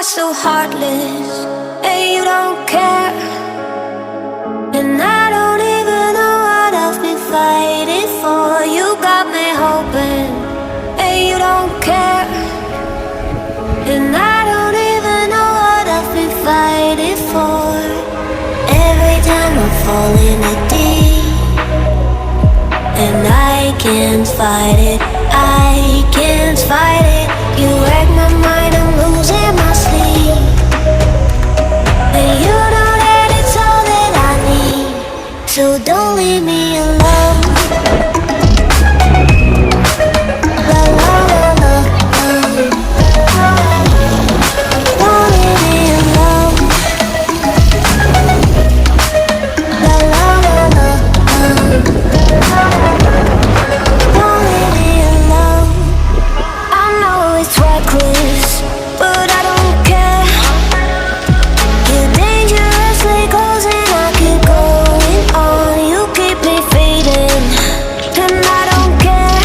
are so heartless, and you don't care. And I don't even know what I've been fighting for. You got me hoping, and you don't care. And I don't even know what I've been fighting for. Every time I fall in a deep, and I can't fight it, I can't fight it. You wreck my mind, I'm losing my sleep. And you know that it's all that I need, so don't leave me alone. La la la la, don't leave me alone. La la la la, don't leave me alone. I know it's reckless, but I don't care. You're dangerously close and I keep going on. You keep me fading, and I don't care.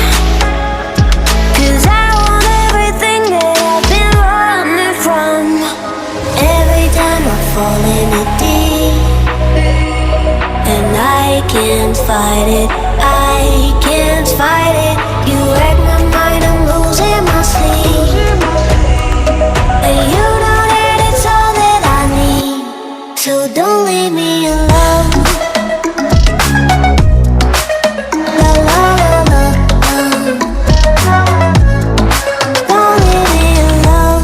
'Cause I want everything that I've been running from. Every time I fall in a deep, and I can't fight it, I can't fight it. You wreck my mind, I'm losing my sleep. And you know that it's all that I need, so don't leave me alone. La la la la, don't leave me alone.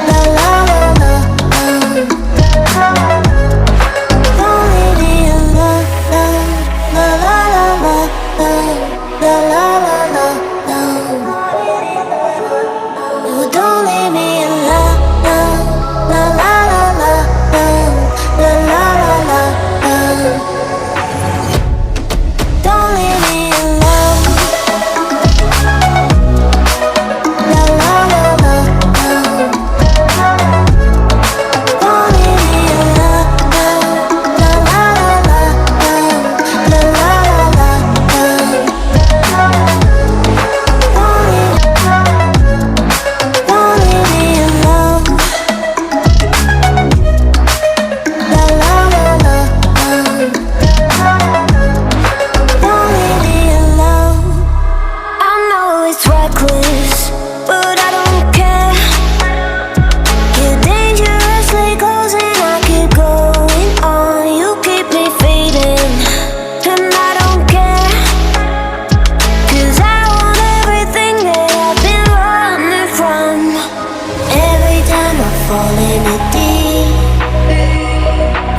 La la la la, don't leave me alone. La la la la, la la la la, no, don't leave me alone. La la la la, la la la la, don't leave me alone. La la la la, don't leave me alone. La la la la, la la la la, don't leave me alone. La la la la, don't leave me alone. I know it's reckless, but I don't care. You're dangerously close and I keep going on. You keep me fading, and I don't care. 'Cause I want everything that I've been running from. Every time I fall in a deep,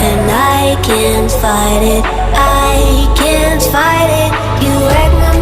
and I can't fight it, I can't fight it. You wreck my